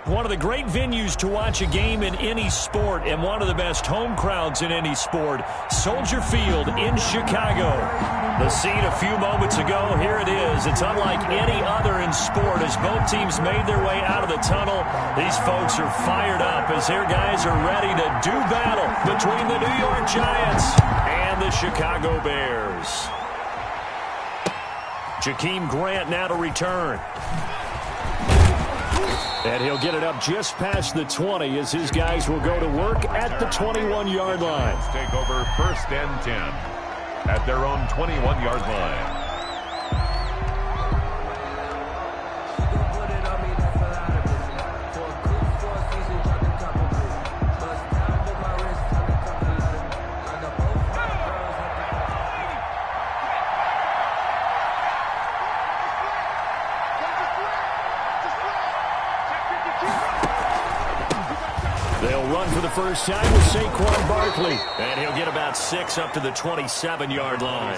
One of the great venues to watch a game in any sport and one of the best home crowds in any sport, Soldier Field in Chicago. The scene a few moments ago, here it is. It's unlike any other in sport as both teams made their way out of the tunnel. These folks are fired up as their guys are ready to do battle between the New York Giants and the Chicago Bears. Jakeem Grant now to return. And he'll get it up just past the 20 as his guys will go to work at the 21-yard line. Take over 1st and 10 at their own 21-yard line. They'll run for the first time with Saquon Barkley. And he'll get about 6 up to the 27-yard line.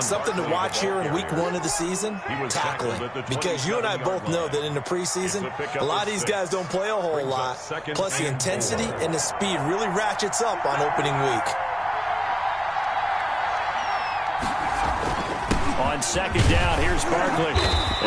Something to watch here in week 1 of the season, tackling. Because you and I both know that in the preseason, a lot of these guys don't play a whole lot. Plus the intensity and the speed really ratchets up on opening week. On 2nd down, here's Barkley.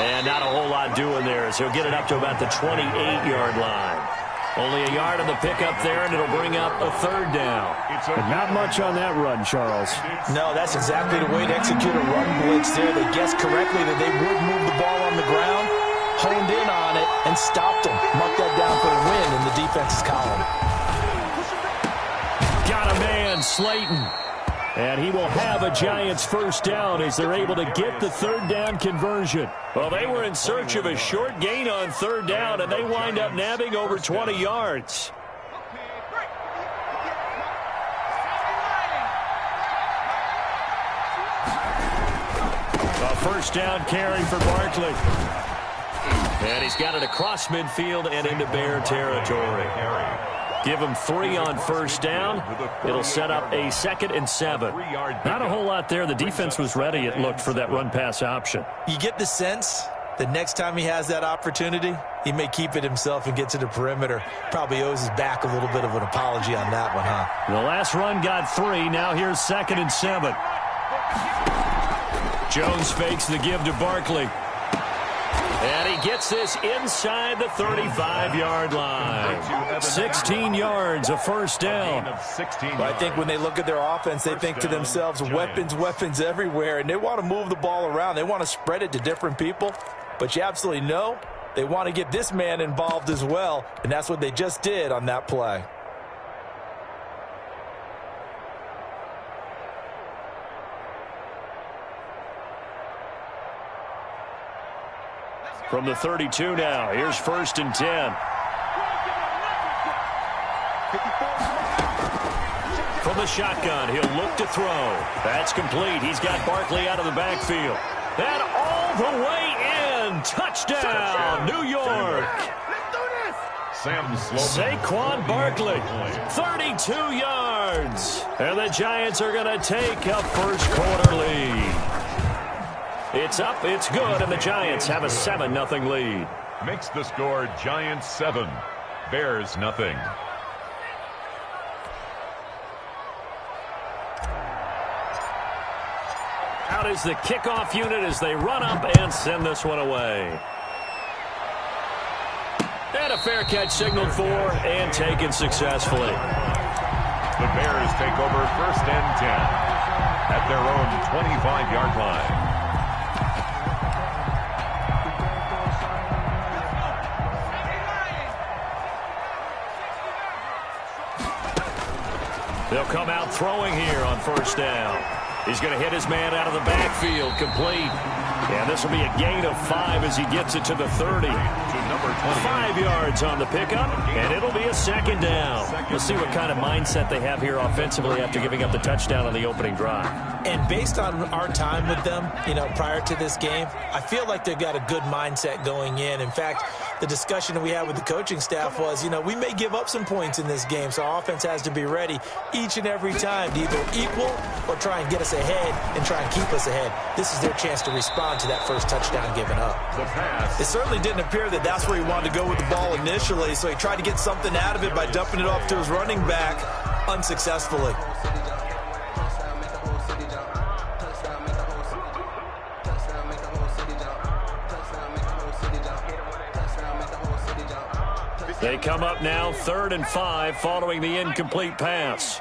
And not a whole lot doing there as he'll get it up to about the 28-yard line. Only a yard on the pickup there, and it'll bring up a 3rd down. But not much on that run, Charles. No, that's exactly the way to execute a run blitz there. They guessed correctly that they would move the ball on the ground, honed in on it, and stopped them. Mark that down for the win in the defense's column. Got a man, Slayton. And he will have a Giants 1st down as they're able to get the 3rd down conversion. Well, they were in search of a short gain on 3rd down, and they wind up nabbing over 20 yards. A 1st down carry for Barkley. And he's got it across midfield and into Bear territory. Give him 3 on 1st down. It'll set up a 2nd and 7. Not a whole lot there. The defense was ready, it looked, for that run-pass option. You get the sense that next time he has that opportunity, he may keep it himself and get to the perimeter. Probably owes his back a little bit of an apology on that one, huh? The last run got 3. Now here's 2nd and 7. Jones fakes the give to Barkley. And he gets this inside the 35-yard line. 16 yards, a 1st down. Well, I think when they look at their offense, they think to themselves, weapons everywhere, and they want to move the ball around. They want to spread it to different people. But you absolutely know they want to get this man involved as well, and that's what they just did on that play. From the 32 now, here's 1st and 10. From the shotgun, he'll look to throw. That's complete. He's got Barkley out of the backfield. And all the way in. Touchdown, New York. Saquon Barkley, 32 yards. And the Giants are going to take a 1st quarter lead. It's up, it's good, and the Giants have a 7-0 lead. Makes the score Giants 7, Bears nothing. Out is the kickoff unit as they run up and send this one away. And a fair catch signaled for and taken successfully. The Bears take over 1st and 10 at their own 25-yard line. They'll come out throwing here on 1st down. He's going to hit his man out of the backfield, complete. And this will be a gain of 5 as he gets it to the 30. 5 yards on the pickup, and it'll be a 2nd down. We'll see what kind of mindset they have here offensively after giving up the touchdown on the opening drive. And based on our time with them, prior to this game, I feel like they've got a good mindset going in. In fact, the discussion that we had with the coaching staff was, we may give up some points in this game, so our offense has to be ready each and every time to either equal or try and get us ahead and try and keep us ahead. This is their chance to respond to that first touchdown given up. It certainly didn't appear that that's where he wanted to go with the ball initially, so he tried to get something out of it by dumping it off to his running back unsuccessfully. They come up now 3rd and 5 following the incomplete pass.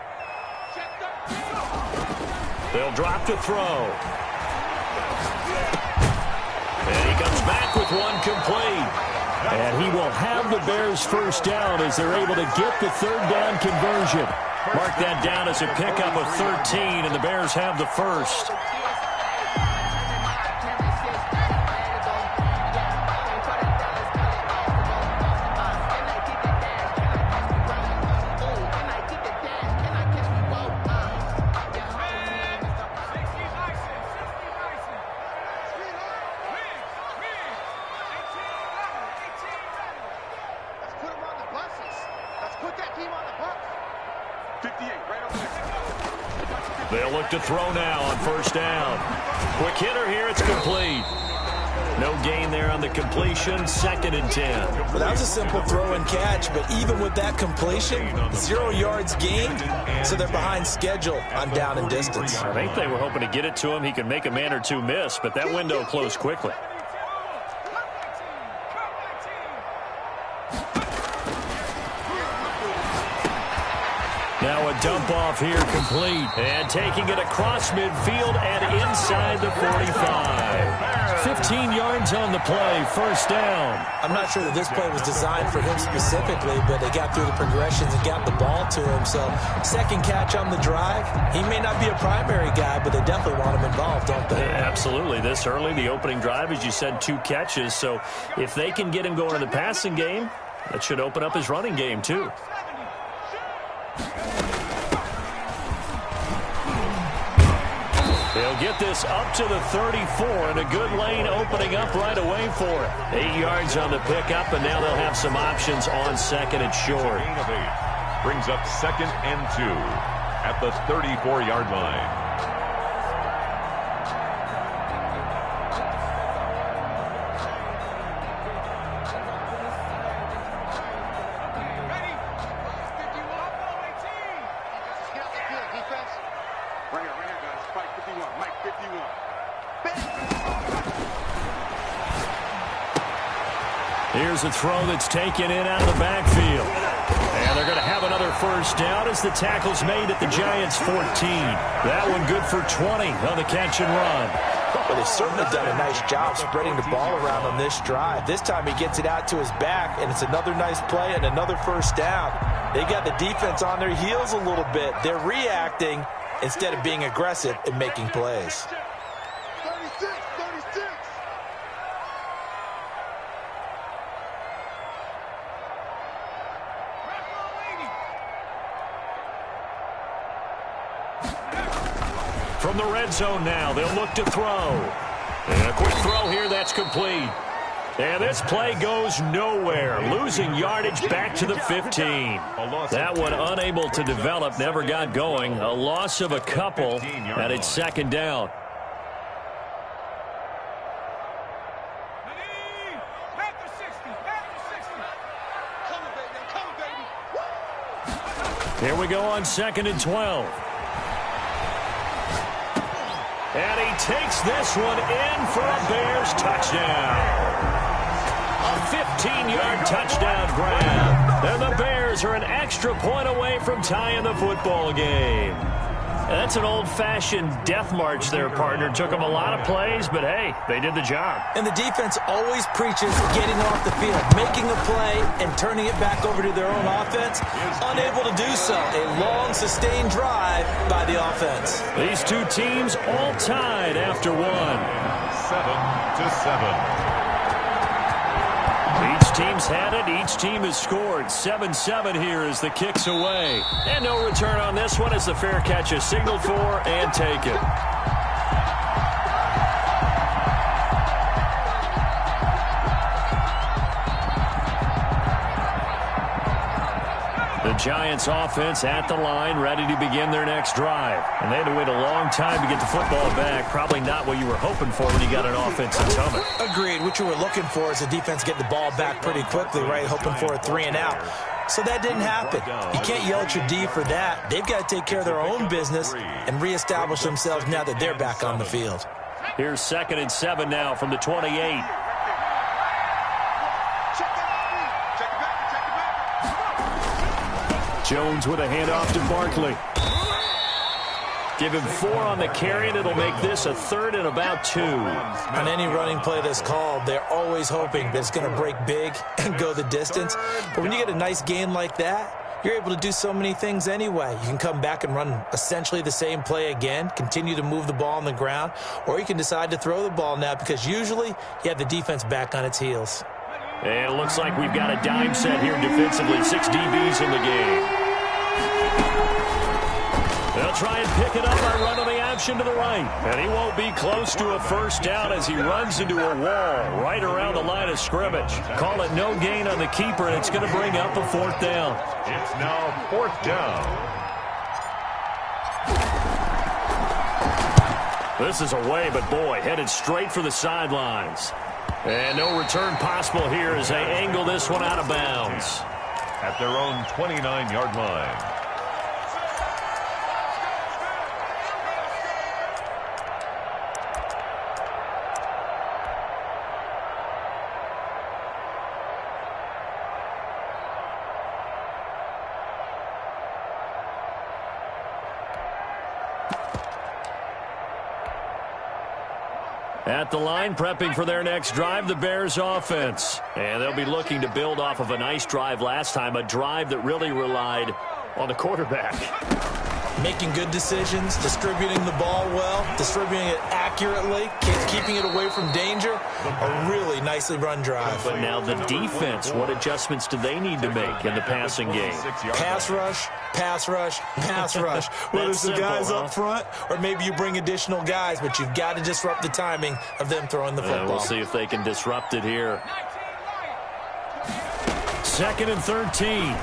They'll drop to throw. And he comes back with one complete. And he will have the Bears first down as they're able to get the 3rd down conversion. Mark that down as a pickup of 13, and the Bears have the first. They'll look to throw now on first down. Quick hitter here, it's complete. No gain there on the completion, 2nd and 10. Well, that was a simple throw and catch, but even with that completion, 0 yards gained, so they're behind schedule on down and distance. I think they were hoping to get it to him. He could make a man or two miss, but that window closed quickly. Now a dump off here complete. And taking it across midfield and inside the 45. 15 yards on the play, first down. I'm not sure that this play was designed for him specifically, but they got through the progressions and got the ball to him. So 2nd catch on the drive. He may not be a primary guy, but they definitely want him involved, don't they? Absolutely. This early, the opening drive, as you said, 2 catches. So if they can get him going in the passing game, that should open up his running game too. They'll get this up to the 34, and a good lane opening up right away for it. 8 yards on the pickup, and now they'll have some options on 2nd and short. Brings up 2nd and 2 at the 34-yard line. Here's a throw that's taken in out of the backfield. And they're going to have another first down as the tackle's made at the Giants' 14. That one good for 20 on the catch and run. Well, they've certainly done a nice job spreading the ball around on this drive. This time he gets it out to his back, and it's another nice play and another first down. They got the defense on their heels a little bit. They're reacting instead of being aggressive and making plays. From the red zone now, they'll look to throw. And a quick throw here, that's complete. And this play goes nowhere. Losing yardage back to the 15. That one unable to develop, never got going. A loss of a couple, and it's 2nd down. Here we go on 2nd and 12. And he takes this one in for a Bears touchdown. A 15-yard touchdown grab. And the Bears are an extra point away from tying the football game. That's an old-fashioned death march there, partner. Took them a lot of plays, but hey, they did the job. And the defense always preaches getting off the field, making a play, and turning it back over to their own offense. Unable to do so. A long, sustained drive by the offense. These two teams all tied after one. 7-7. Each team teams had it. Each team has scored. 7-7 here as the kick's away. And no return on this one as the fair catch is signaled for and taken. The Giants offense at the line, ready to begin their next drive. And they had to wait a long time to get the football back. Probably not what you were hoping for when you got an offense that's coming. Agreed. What you were looking for is the defense getting the ball back pretty quickly, right? Hoping for a 3-and-out. So that didn't happen. You can't yell at your D for that. They've got to take care of their own business and reestablish themselves now that they're back on the field. Here's 2nd and 7 now from the 28. Jones with a handoff to Barkley. Give him 4 on the carry, and it'll make this a 3rd and about 2. On any running play that's called, they're always hoping that it's going to break big and go the distance. But when you get a nice gain like that, you're able to do so many things anyway. You can come back and run essentially the same play again, continue to move the ball on the ground, or you can decide to throw the ball now because usually you have the defense back on its heels. And it looks like we've got a dime set here defensively. 6 DBs in the game. They'll try and pick it up by running the option to the right. And he won't be close to a first down as he runs into a wall right around the line of scrimmage. Call it no gain on the keeper, and it's going to bring up a 4th down. It's now 4th down. This is away, but boy, headed straight for the sidelines. And no return possible here as they angle this one out of bounds. At their own 29-yard line. At the line, prepping for their next drive, the Bears offense. And they'll be looking to build off of a nice drive last time, a drive that really relied on the quarterback. Making good decisions, distributing the ball well, distributing it accurately, keeping it away from danger. A really nicely run drive. But now the defense, what adjustments do they need to make in the passing game? Pass rush, pass rush, pass rush. Whether it's the guys up front or maybe you bring additional guys, but you've got to disrupt the timing of them throwing the football. We'll see if they can disrupt it here. 2nd and 13.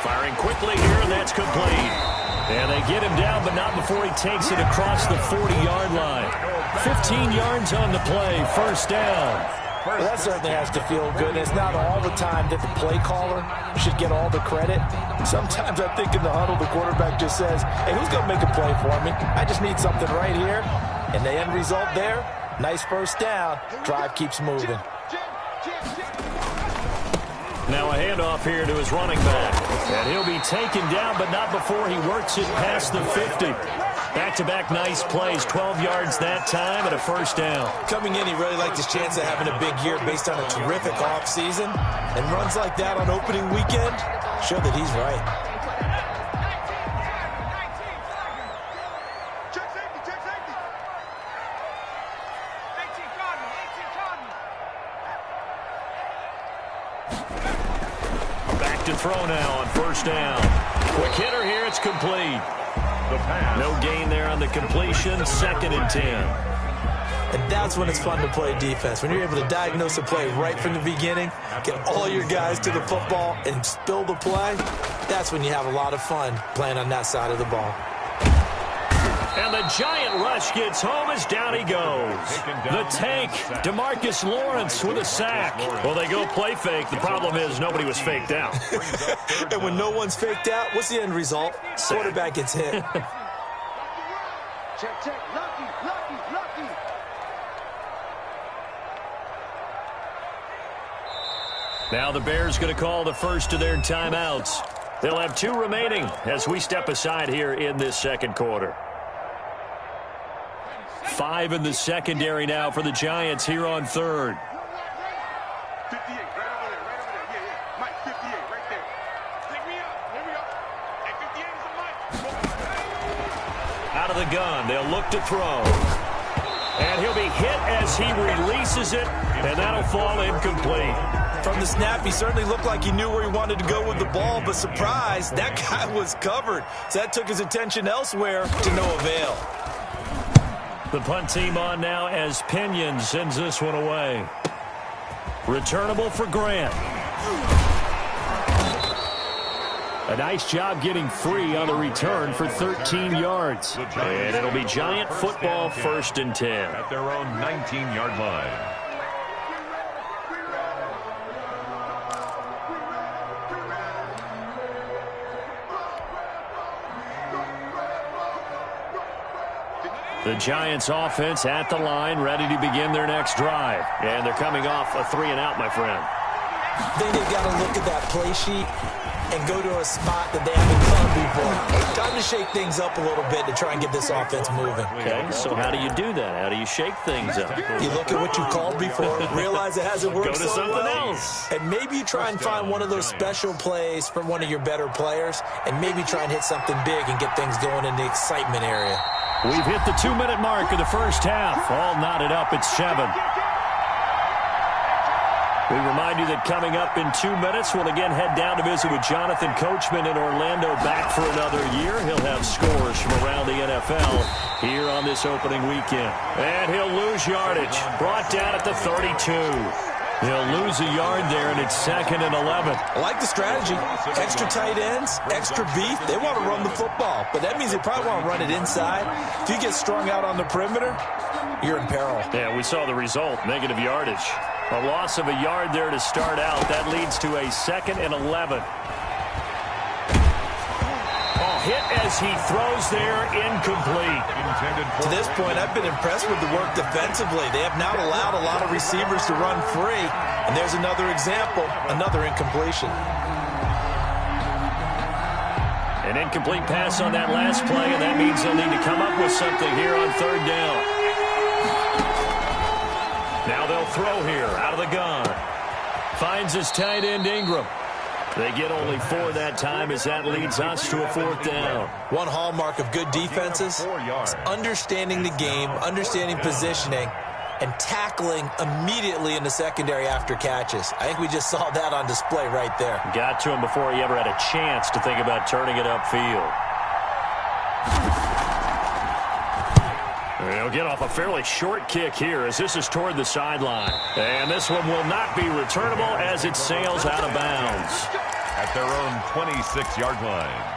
Firing quickly here, and that's complete. And they get him down, but not before he takes it across the 40-yard line. 15 yards on the play, first down. Well, that certainly has to feel good. And it's not all the time that the play caller should get all the credit. Sometimes I think in the huddle, the quarterback just says, hey, who's going to make a play for me? I just need something right here. And the end result there, nice first down. Drive keeps moving. Now a handoff here to his running back. And he'll be taken down, but not before he works it past the 50. Back-to-back nice plays, 12 yards that time and a first down. Coming in, he really liked his chance of having a big year based on a terrific offseason. And runs like that on opening weekend show that he's right. To throw now on first down. Quick hitter here, it's complete. No gain there on the completion, 2nd and 10. And that's when it's fun to play defense. When you're able to diagnose a play right from the beginning, get all your guys to the football and spill the play, that's when you have a lot of fun playing on that side of the ball. And the giant rush gets home as down he goes. The tank, DeMarcus Lawrence with a sack. Well, they go play fake. The problem is nobody was faked out. And when no one's faked out, what's the end result? Quarterback gets hit. Check. Lucky. Now the Bears going to call the first of their timeouts. They'll have 2 remaining as we step aside here in this second quarter. 5 in the secondary now for the Giants here on third. 58, right over there. Yeah. Mike, 58, right there. Pick me up. Here we go. Hey, 58 is a Mike. Out of the gun, they'll look to throw. And he'll be hit as he releases it, and that'll fall incomplete. From the snap, he certainly looked like he knew where he wanted to go with the ball, but surprise, that guy was covered. So that took his attention elsewhere to no avail. The punt team on now as Pinion sends this one away. Returnable for Grant. A nice job getting free on the return for 13 yards. And it'll be Giant football, 1st and 10. At their own 19-yard line. The Giants offense at the line, ready to begin their next drive. And they're coming off a 3-and-out, my friend. I think they've got to look at that play sheet and go to a spot that they haven't done before. Time to shake things up a little bit to try and get this offense moving. Okay, so how do you do that? How do you shake things up? You look at what you called before, realize it hasn't worked Go to so something well, else. and maybe you try and find one of those special plays from one of your better players, and maybe try and hit something big and get things going in the excitement area. We've hit the 2-minute mark of the first half. All knotted up at 7. We remind you that coming up in 2 minutes, we'll again head down to visit with Jonathan Coachman in Orlando, back for another year. He'll have scores from around the NFL here on this opening weekend. And he'll lose yardage. Brought down at the 32. He'll lose a yard there, and it's 2nd and 11. I like the strategy. Extra tight ends, extra beef. They want to run the football, but that means they probably want to run it inside. If you get strung out on the perimeter, you're in peril. Yeah, we saw the result, negative yardage. A loss of a yard there to start out. That leads to a 2nd and 11. Hit as he throws there, incomplete. To this point, I've been impressed with the work defensively. They have not allowed a lot of receivers to run free. And there's another example, another incompletion. An incomplete pass on that last play, and that means they'll need to come up with something here on 3rd down. Now they'll throw here, out of the gun. Finds his tight end, Ingram. They get only 4 that time as that leads us to a 4th down. One hallmark of good defenses is understanding the game, understanding positioning, and tackling immediately in the secondary after catches. I think we just saw that on display right there. Got to him before he ever had a chance to think about turning it upfield. He'll get off a fairly short kick here as this is toward the sideline. And this one will not be returnable as it sails out of bounds. At their own 26-yard line.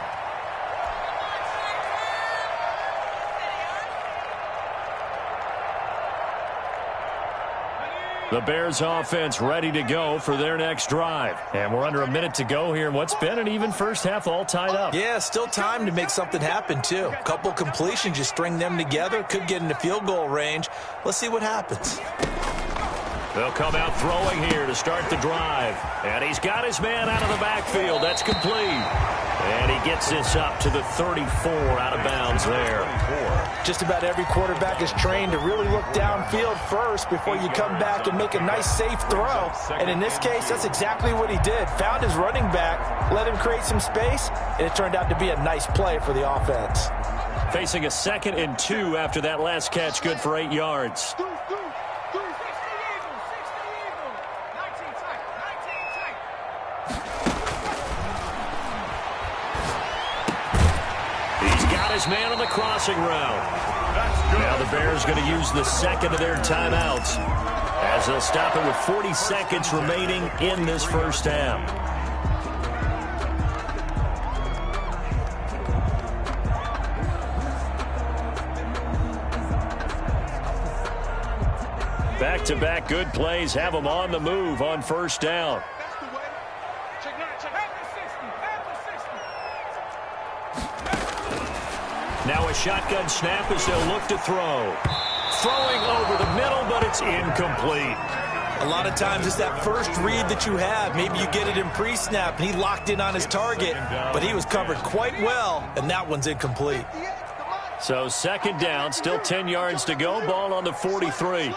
The Bears offense ready to go for their next drive. And we're under a minute to go here in what's been an even first half, all tied up. Yeah, still time to make something happen, too. A couple completions, you string them together, could get into field goal range. Let's see what happens. They'll come out throwing here to start the drive. And he's got his man out of the backfield. That's complete. And he gets this up to the 34 out of bounds there. Just about every quarterback is trained to really look downfield first before you come back and make a nice, safe throw. And in this case, that's exactly what he did. Found his running back, let him create some space, and it turned out to be a nice play for the offense. Facing a 2nd and 2 after that last catch, good for 8 yards. His man on the crossing route. Now the Bears going to use the 2nd of their timeouts as they'll stop it with 40 seconds remaining in this first half. Back-to-back good plays have them on the move on 1st down. Now a shotgun snap as they'll look to throw. Throwing over the middle, but it's incomplete. A lot of times it's that first read that you have. Maybe you get it in pre-snap, and he locked in on his target, but he was covered quite well, and that one's incomplete. So 2nd down, still 10 yards to go. Ball on the 43.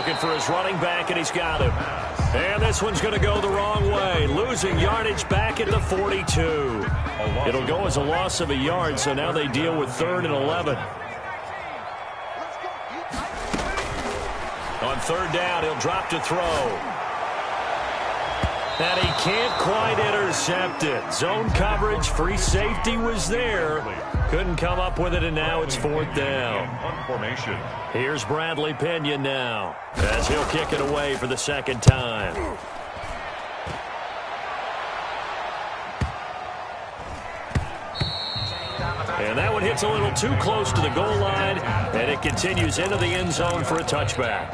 Looking for his running back, and he's got him. And this one's going to go the wrong way. Losing yardage back at the 42. It'll go as a loss of a yard, so now they deal with 3rd and 11. On 3rd down, he'll drop to throw. And he can't quite intercept it. Zone coverage, free safety was there. Couldn't come up with it, and now it's 4th down. Here's Bradley Pinion now, as he'll kick it away for the 2nd time. And that one hits a little too close to the goal line, and it continues into the end zone for a touchback.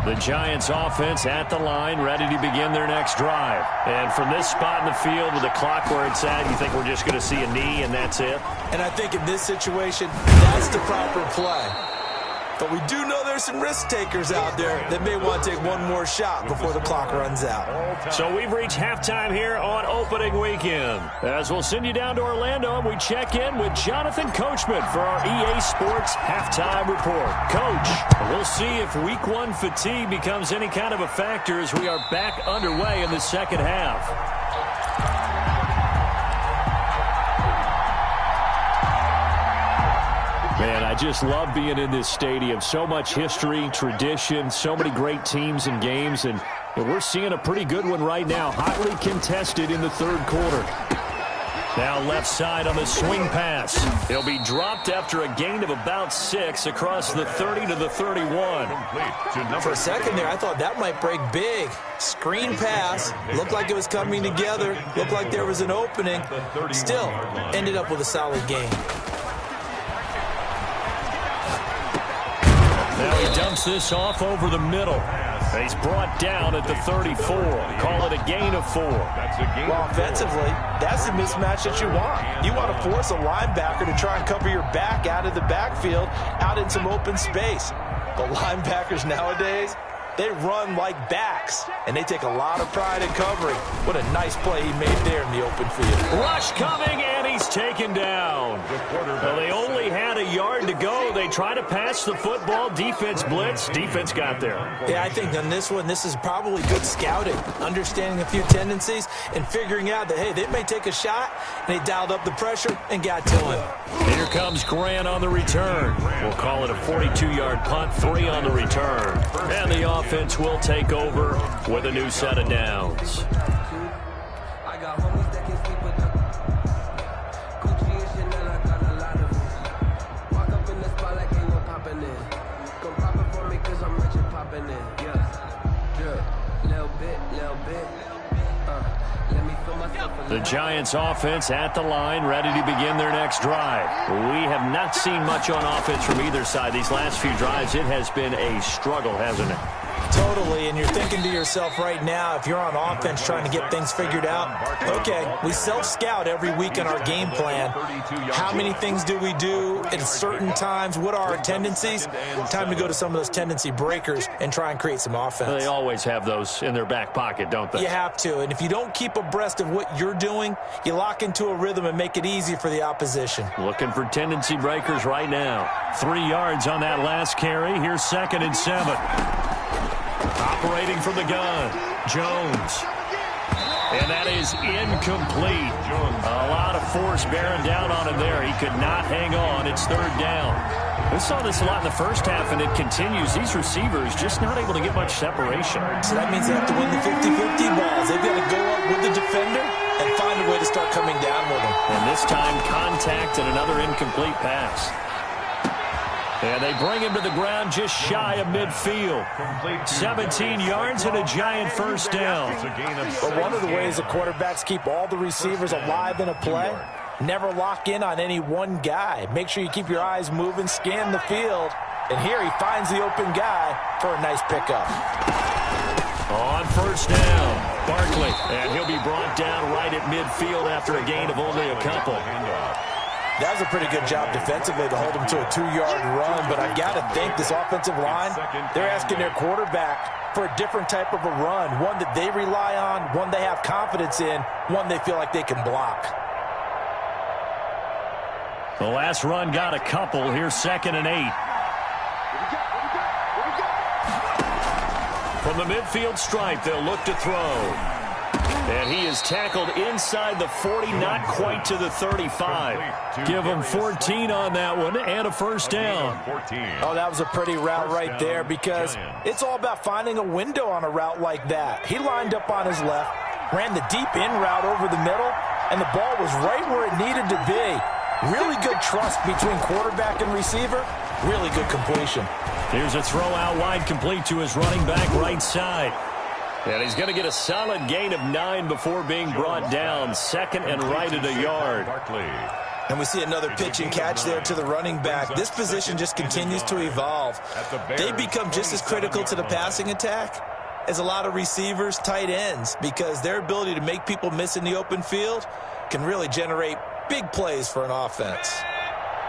The Giants offense at the line, ready to begin their next drive. And from this spot in the field with the clock where it's at, you think we're just going to see a knee and that's it? And I think in this situation, that's the proper play. But we do know there's some risk takers out there that may want to take one more shot before the clock runs out. So we've reached halftime here on opening weekend. As we'll send you down to Orlando, and we check in with Jonathan Coachman for our EA Sports Halftime Report. Coach, we'll see if Week 1 fatigue becomes any kind of a factor as we are back underway in the second half. Man, I just love being in this stadium. So much history, tradition, so many great teams and games, and we're seeing a pretty good one right now, hotly contested in the 3rd quarter. Now left side on the swing pass. He'll be dropped after a gain of about 6 across the 30 to the 31. For a second there, I thought that might break big. Screen pass. Looked like it was coming together. Looked like there was an opening. Still, ended up with a solid gain. Now he dumps this off over the middle. He's brought down at the 34. Call it a gain of 4. Well, offensively, that's the mismatch that you want. You want to force a linebacker to try and cover your back out of the backfield, out in some open space. But linebackers nowadays, they run like backs, and they take a lot of pride in covering. What a nice play he made there in the open field. Rush coming, and he's taken down. Well, they only had a yard to go. They try to pass the football. Defense blitz. Defense got there. Yeah, I think on this one, this is probably good scouting, understanding a few tendencies, and figuring out that, hey, they may take a shot, and they dialed up the pressure and got to him. Here comes Grant on the return. We'll call it a 42-yard punt, 3 on the return. And the offense will take over with a new set of downs. The Giants offense at the line, ready to begin their next drive. We have not seen much on offense from either side. These last few drives, it has been a struggle, hasn't it? Totally, and you're thinking to yourself right now, if you're on offense trying to get things figured out, okay, we self-scout every week in our game plan. How many things do we do at certain times? What are our tendencies? Time to go to some of those tendency breakers and try and create some offense. They always have those in their back pocket, don't they? You have to, and if you don't keep abreast of what you're doing, you lock into a rhythm and make it easy for the opposition. Looking for tendency breakers right now. 3 yards on that last carry. Here's 2nd and 7. Operating from the gun, Jones. And that is incomplete. A lot of force bearing down on him there. He could not hang on. It's 3rd down. We saw this a lot in the first half, and it continues. These receivers just not able to get much separation. So that means they have to win the 50-50 balls. They've got to go up with the defender and find a way to start coming down with him. And this time, contact and another incomplete pass. And they bring him to the ground just shy of midfield. 17 yards and a Giant 1st down. But one of the ways the quarterbacks keep all the receivers alive in a play, never lock in on any one guy. Make sure you keep your eyes moving, scan the field. And here he finds the open guy for a nice pickup. On 1st down, Barkley. And he'll be brought down right at midfield after a gain of only a couple. That was a pretty good job defensively to hold him to a 2-yard run, but I got to think this offensive line, they're asking their quarterback for a different type of a run, one that they rely on, one they have confidence in, one they feel like they can block. The last run got a couple. Here's 2nd and 8. From the midfield stripe, they'll look to throw. And he is tackled inside the 40, not quite to the 35. Give him 14 on that one and a first down. Oh, that was a pretty route right there because it's all about finding a window on a route like that. He lined up on his left, ran the deep in route over the middle, and the ball was right where it needed to be. Really good trust between quarterback and receiver. Really good completion. Here's a throw out wide, complete to his running back right side. And he's going to get a solid gain of 9 before being brought down. 2nd and right at a yard. And we see another pitch and catch there to the running back. This position just continues to evolve. They become just as critical to the passing attack as a lot of receivers, tight ends, because their ability to make people miss in the open field can really generate big plays for an offense.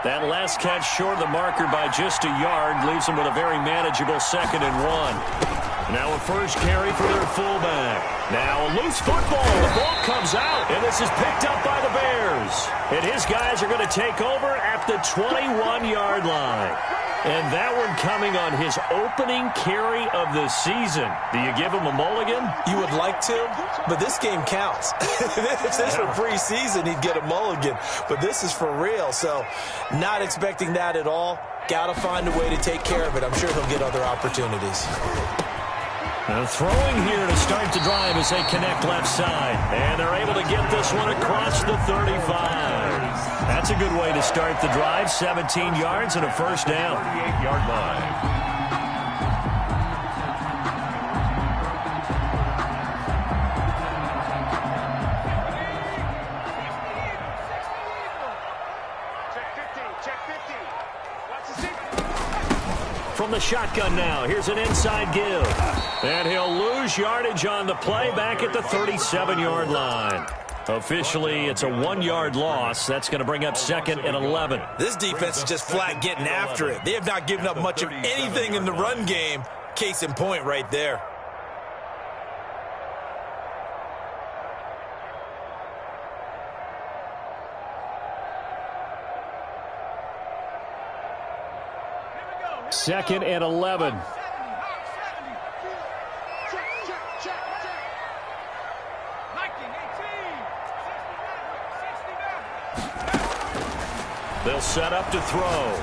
That last catch short of the marker by just a yard leaves them with a very manageable 2nd and 1. Now a first carry for their fullback. Now a loose football. The ball comes out, and this is picked up by the Bears. And his guys are going to take over at the 21-yard line. And that one coming on his opening carry of the season. Do you give him a mulligan? You would like to, but this game counts. If this were preseason, he'd get a mulligan. But this is for real, so not expecting that at all. Got to find a way to take care of it. I'm sure he'll get other opportunities. Throwing here to start the drive as they connect left side. And they're able to get this one across the 35. That's a good way to start the drive. 17 yards and a first down. 38-yard line. From the shotgun now, here's an inside give. And he'll lose yardage on the play back at the 37-yard line. Officially, it's a 1-yard loss. That's going to bring up 2nd and 11. This defense is just flat getting after it. They have not given up much of anything in the run game. Case in point right there. Second and 11. They'll set up to throw.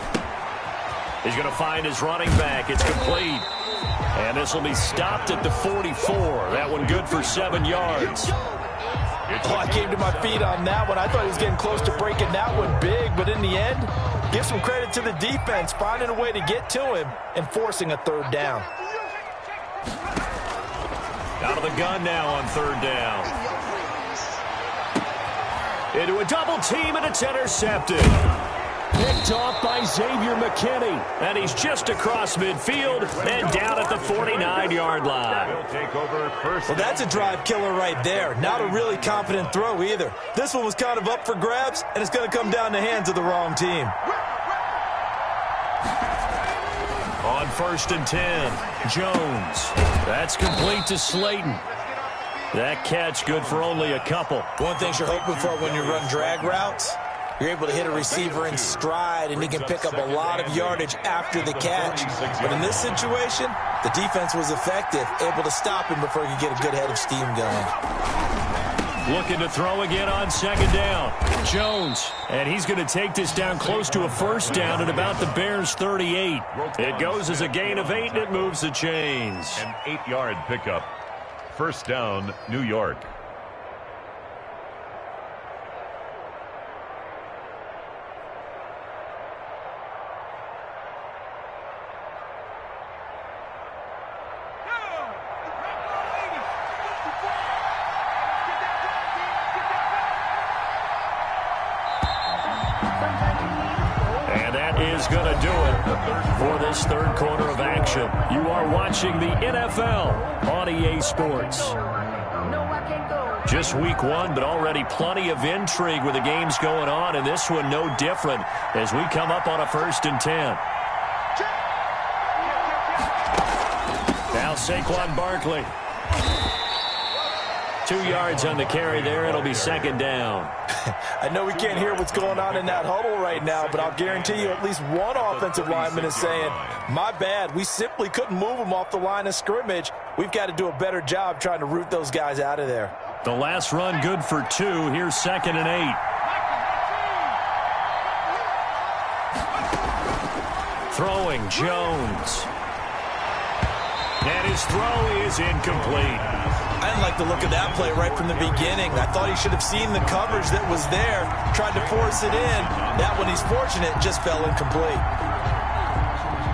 He's going to find his running back. It's complete. And this will be stopped at the 44. That one good for 7 yards. Oh, I came to my feet on that one. I thought he was getting close to breaking that one big, but in the end, give some credit to the defense, finding a way to get to him and forcing a 3rd down. Out of the gun now on 3rd down. Into a double team, and it's intercepted. Picked off by Xavier McKinney. And he's just across midfield and down at the 49-yard line. Well, that's a drive killer right there. Not a really confident throw either. This one was kind of up for grabs, and it's going to come down the hands of the wrong team. On 1st and 10, Jones. That's complete to Slayton. That catch good for only a couple. One thing you're hoping for when you run drag routes, you're able to hit a receiver in stride, and he can pick up a lot of yardage after the catch. But in this situation, the defense was effective, able to stop him before he could get a good head of steam going. Looking to throw again on 2nd down. Jones, and he's going to take this down close to a first down at about the Bears' 38. It goes as a gain of 8, and it moves the chains. An 8-yard pickup. First down, New York. Going to do it for this 3rd quarter of action. You are watching the NFL on EA Sports. Just week one, but already plenty of intrigue with the games going on, and this one no different as we come up on a 1st and 10. Now Saquon Barkley. 2 yards on the carry there. It'll be 2nd down. I know we can't hear what's going on in that huddle right now, but I'll guarantee you at least one offensive lineman is saying, my bad, we simply couldn't move them off the line of scrimmage. We've got to do a better job trying to root those guys out of there. The last run good for 2. Here's 2nd and 8. Throwing Jones. And his throw is incomplete. I didn't like the look of that play right from the beginning. I thought he should have seen the coverage that was there, tried to force it in. That one, he's fortunate, just fell incomplete.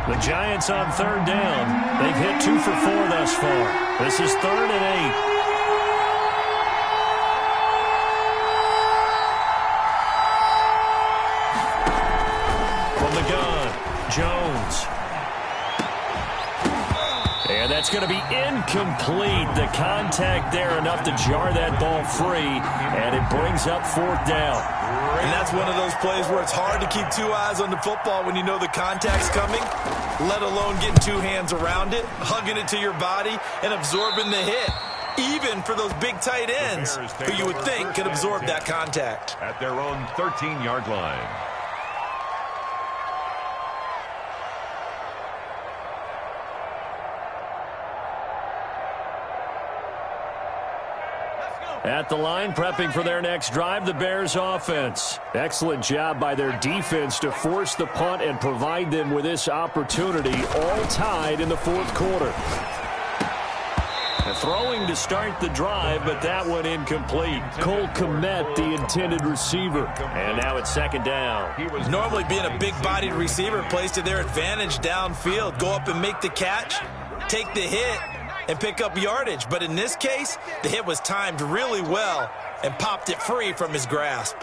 The Giants on 3rd down. They've hit 2 for 4 thus far. This is 3rd and 8. Jones. And that's going to be incomplete. The contact there enough to jar that ball free, and it brings up 4th down. And that's one of those plays where it's hard to keep 2 eyes on the football when you know the contact's coming, let alone getting 2 hands around it, hugging it to your body, and absorbing the hit. Even for those big tight ends who you would think could absorb that contact. At their own 13-yard line. At the line, prepping for their next drive, the Bears offense. Excellent job by their defense to force the punt and provide them with this opportunity, all tied in the 4th quarter. Throwing to start the drive, but that one incomplete. Cole Kmet, the intended receiver. And now it's 2nd down. Normally being a big-bodied receiver plays to their advantage downfield. Go up and make the catch, take the hit, and pick up yardage. But in this case, the hit was timed really well and popped it free from his grasp.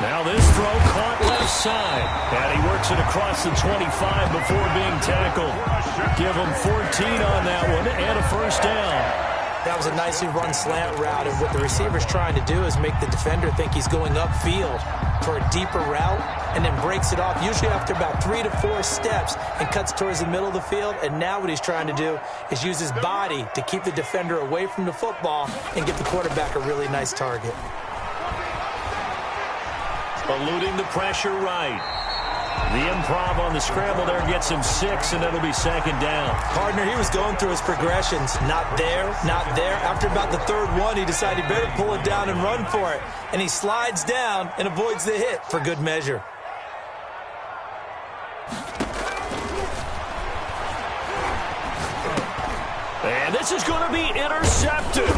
Now this throw caught left side. And he works it across the 25 before being tackled. Give him 14 on that one and a 1st down. That was a nicely run slant route, and what the receiver's trying to do is make the defender think he's going upfield for a deeper route and then breaks it off, usually after about 3 to 4 steps, and cuts towards the middle of the field. And now what he's trying to do is use his body to keep the defender away from the football and give the quarterback a really nice target. Eluding the pressure right. The improv on the scramble there gets him 6, and it'll be 2nd down. Partner, he was going through his progressions. Not there, not there. After about the 3rd one, he decided he better pull it down and run for it. And he slides down and avoids the hit for good measure. And this is going to be intercepted.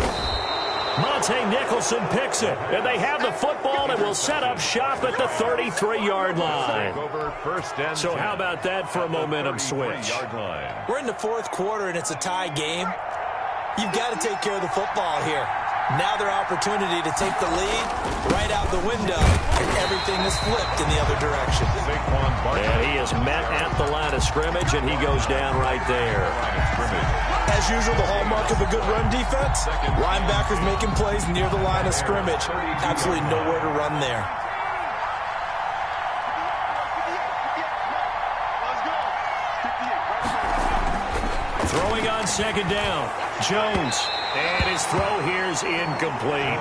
Monte Nicholson picks it, and they have the football and will set up shop at the 33-yard line. So how about that for a momentum switch? We're in the 4th quarter, and it's a tie game. You've got to take care of the football here. Now their opportunity to take the lead right out the window, and everything is flipped in the other direction. And he is met at the line of scrimmage, and he goes down right there. As usual, the hallmark of a good run defense, linebackers making plays near the line of scrimmage. Absolutely nowhere to run there. Throwing on 2nd down, Jones. And his throw here is incomplete.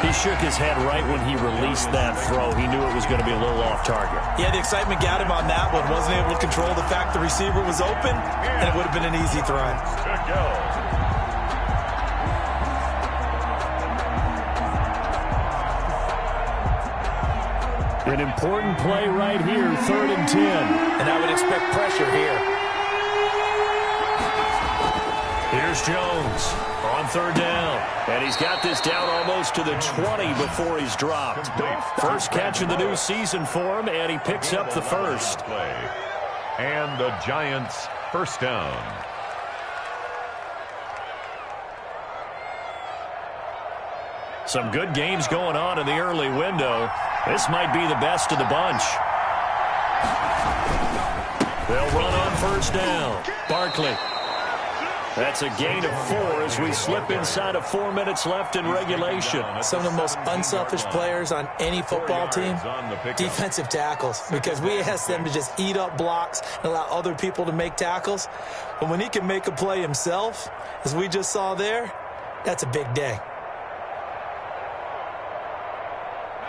He shook his head right when he released that throw. He knew it was going to be a little off target. Yeah, the excitement got him on that one. Wasn't able to control the fact the receiver was open, and it would have been an easy throw. An important play right here, 3rd and 10. And I would expect pressure here. Here's Jones on 3rd down. And he's got this down almost to the 20 before he's dropped. First catch of the new season for him, and he picks up the 1st. And the Giants' 1st down. Some good games going on in the early window. This might be the best of the bunch. They'll run on 1st down. Barkley. That's a gain of 4 as we slip inside of 4 minutes left in regulation. Some of the most unselfish players on any football team, defensive tackles, because we ask them to just eat up blocks and allow other people to make tackles. But when he can make a play himself, as we just saw there, that's a big day.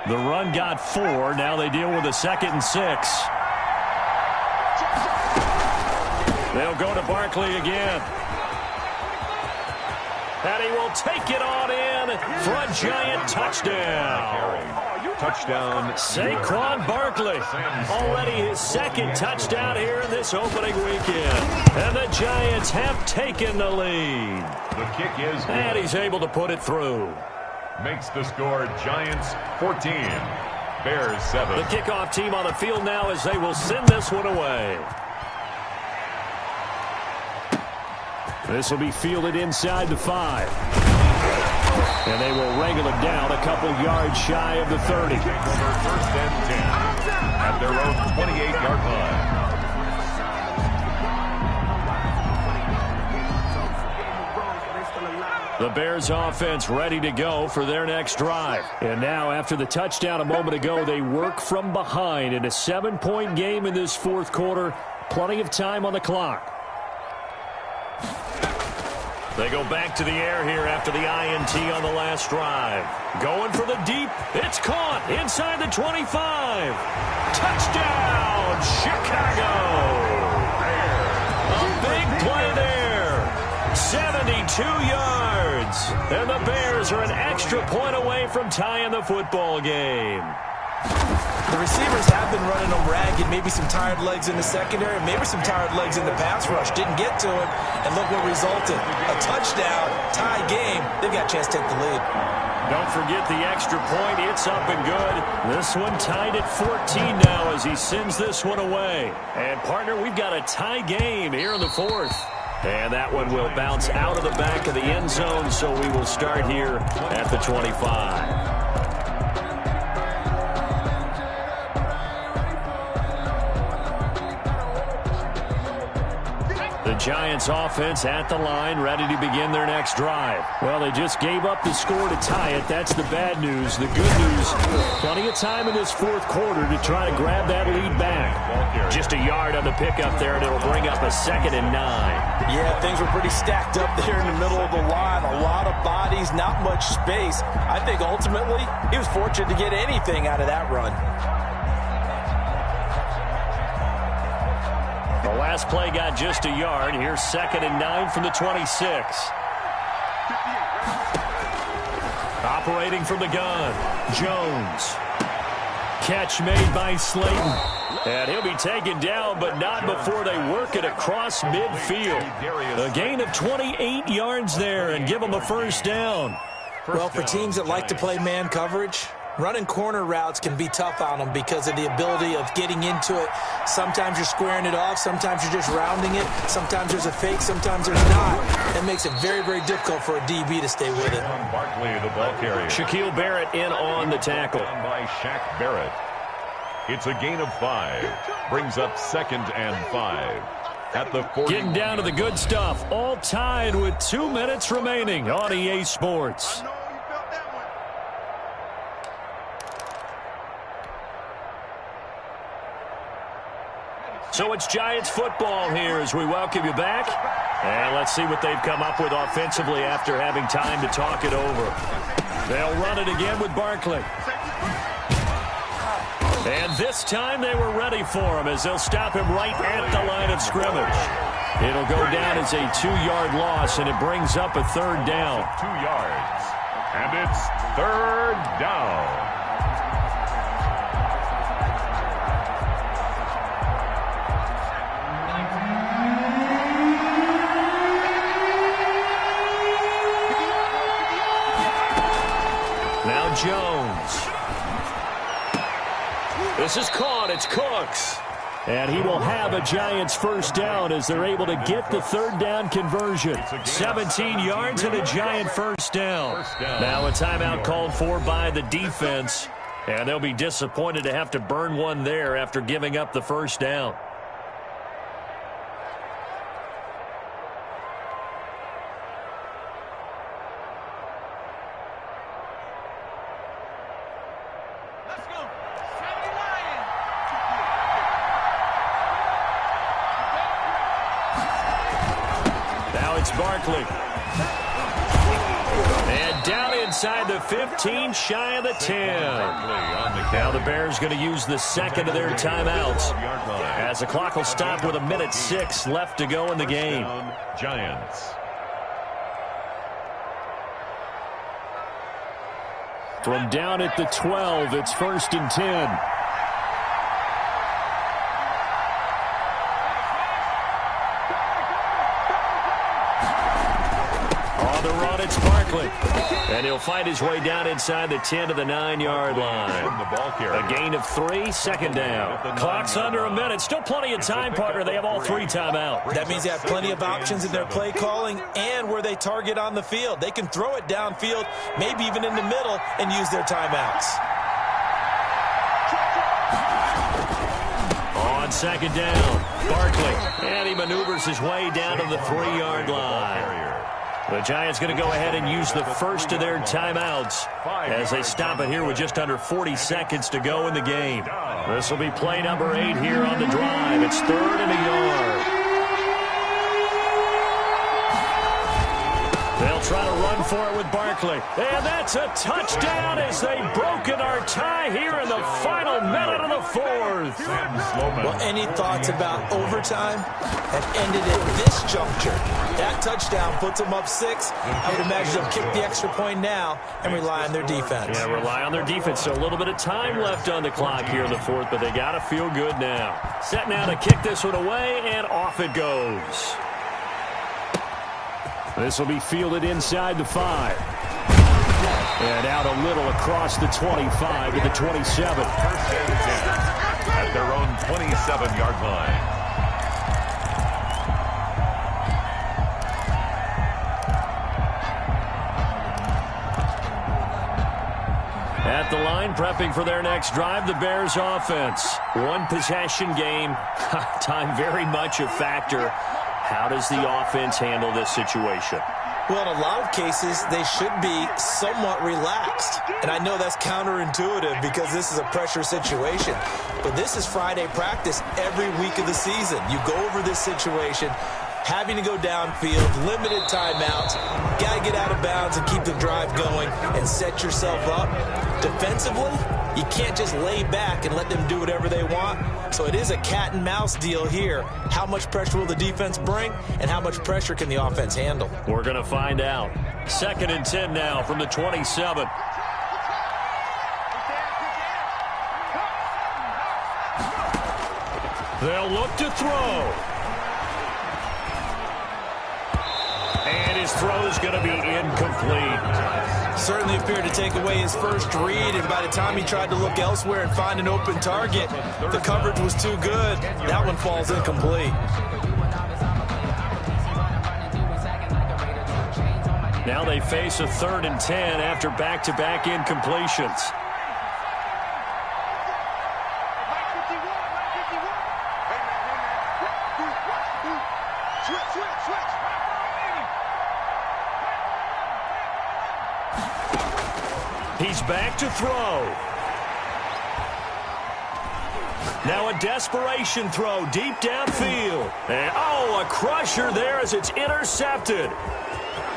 The run got 4. Now they deal with a 2nd and 6. They'll go to Barkley again. And he will take it on in for a Giant touchdown. Touchdown. Saquon Barkley, already his 2nd touchdown here in this opening weekend. And the Giants have taken the lead. The kick is good. And he's able to put it through. Makes the score Giants 14, Bears 7. The kickoff team on the field now as they will send this one away. This will be fielded inside the 5. And they will wrangle it down a couple yards shy of the 30. Take over 1st and 10 at their own 28-yard line. The Bears offense ready to go for their next drive. And now after the touchdown a moment ago, they work from behind in a 7-point game in this 4th quarter. Plenty of time on the clock. They go back to the air here after the INT on the last drive. Going for the deep. It's caught inside the 25. Touchdown, Chicago. A big play there. 72 yards. And the Bears are an extra point away from tying the football game. The receivers have been running them ragged. Maybe some tired legs in the secondary, maybe some tired legs in the pass rush. Didn't get to it, and look what resulted. A touchdown, tie game. They've got a chance to take the lead. Don't forget the extra point. It's up and good. This one tied at 14 now as he sends this one away. And, partner, we've got a tie game here in the 4th. And that one will bounce out of the back of the end zone, so we will start here at the 25. The Giants offense at the line, ready to begin their next drive. Well, they just gave up the score to tie it. That's the bad news. The good news, plenty of time in this 4th quarter to try to grab that lead back. Just a yard on the pickup there, and it'll bring up a 2nd and 9. Yeah, things were pretty stacked up there in the middle of the line. A lot of bodies, not much space. I think ultimately he was fortunate to get anything out of that run. The last play got just a yard. Here's 2nd and 9 from the 26. Operating from the gun, Jones. Catch made by Slayton. And he'll be taken down, but not before they work it across midfield. A gain of 28 yards there and give them a 1st down. Well, for teams that like to play man coverage, running corner routes can be tough on them because of the ability of getting into it. Sometimes you're squaring it off. Sometimes you're just rounding it. Sometimes there's a fake. Sometimes there's not. It makes it very, very difficult for a DB to stay with it. Barkley, the ball carrier. Shaquille Barrett in on the tackle. By Shaq Barrett. It's a gain of 5. Brings up 2nd and 5. At the 40. Getting down to the good stuff. All tied with 2 minutes remaining on EA Sports. So it's Giants football here as we welcome you back. And let's see what they've come up with offensively after having time to talk it over. They'll run it again with Barkley. And this time they were ready for him as they'll stop him right at the line of scrimmage. It'll go down as a 2-yard loss, and it brings up a 3rd down. 2 yards. And it's 3rd down. Now Jones. This is caught. It's Cooks. And he will have a Giants 1st down as they're able to get the 3rd down conversion. 17 yards and a Giant 1st down. Now a timeout called for by the defense. And they'll be disappointed to have to burn one there after giving up the 1st down. It's Barkley. And down inside the 15, shy of the 10. Now the Bears going to use the second of their timeouts, as the clock will stop with 1:06 left to go in the game. Giants. From down at the 12, it's 1st and 10. On the run, it's Barkley. And he'll find his way down inside the 10 to the 9-yard line. A gain of 3, 2nd down. Clock's under a minute. Still plenty of time, partner. They have all 3 timeouts. That means they have plenty of options in their play calling and where they target on the field. They can throw it downfield, maybe even in the middle, and use their timeouts. On 2nd down, Barkley. And he maneuvers his way down to the 3-yard line. The Giants going to go ahead and use the first of their timeouts as they stop it here with just under 40 seconds to go in the game. This will be play number 8 here on the drive. It's 3rd and a yard. They'll try to run for it with Barkley. And that's a touchdown as they broken our tie here in the final minute of the 4th. Well, any thoughts about overtime have ended at this juncture. That touchdown puts them up 6. I would imagine they'll kick the extra point now and rely on their defense. Yeah, rely on their defense. So a little bit of time left on the clock here in the 4th, but they got to feel good now. Set now to kick this one away, and off it goes. This will be fielded inside the 5. And out a little across the 25 to the 27. 1st and 10 at their own 27-yard line. At the line, prepping for their next drive, the Bears offense. One possession game. Time very much a factor. How does the offense handle this situation? Well, in a lot of cases, they should be somewhat relaxed. And I know that's counterintuitive because this is a pressure situation. But this is Friday practice every week of the season. You go over this situation, having to go downfield, limited timeouts, got to get out of bounds and keep the drive going and set yourself up. Defensively, you can't just lay back and let them do whatever they want. So it is a cat and mouse deal here. How much pressure will the defense bring, and how much pressure can the offense handle? We're going to find out. 2nd and 10 now from the 27. They'll look to throw. And his throw is going to be incomplete. Certainly appeared to take away his first read, and by the time he tried to look elsewhere and find an open target, the coverage was too good. That one falls incomplete. Now they face a 3rd and 10 after back-to-back incompletions. He's back to throw. Now a desperation throw deep downfield. And, a crusher there as it's intercepted.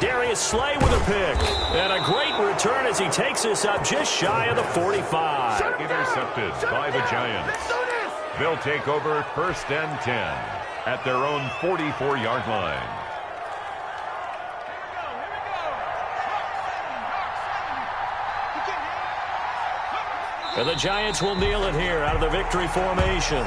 Darius Slay with a pick. And a great return as he takes this up just shy of the 45. Intercepted by the Giants. They'll take over 1st and 10 at their own 44-yard line. And the Giants will kneel it here out of the victory formation.